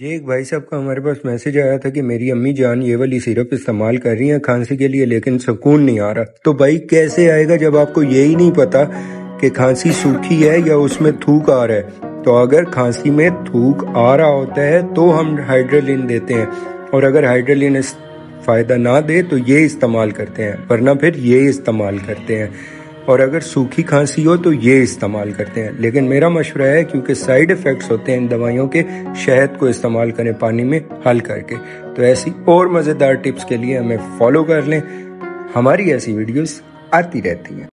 ये एक भाई साहब का हमारे पास मैसेज आया था कि मेरी अम्मी जान ये वाली सिरप इस्तेमाल कर रही है खांसी के लिए, लेकिन सुकून नहीं आ रहा। तो भाई कैसे आएगा जब आपको यही नहीं पता कि खांसी सूखी है या उसमें थूक आ रहा है। तो अगर खांसी में थूक आ रहा होता है तो हम हाइड्रोलिन देते हैं, और अगर हाइड्रोलिन फ़ायदा ना दे तो ये इस्तेमाल करते हैं, वरना फिर ये इस्तेमाल करते हैं। और अगर सूखी खांसी हो तो ये इस्तेमाल करते हैं। लेकिन मेरा मशवरा है, क्योंकि साइड इफ़ेक्ट्स होते हैं इन दवाइयों के, शहद को इस्तेमाल करें पानी में हल करके। तो ऐसी और मज़ेदार टिप्स के लिए हमें फॉलो कर लें, हमारी ऐसी वीडियोस आती रहती हैं।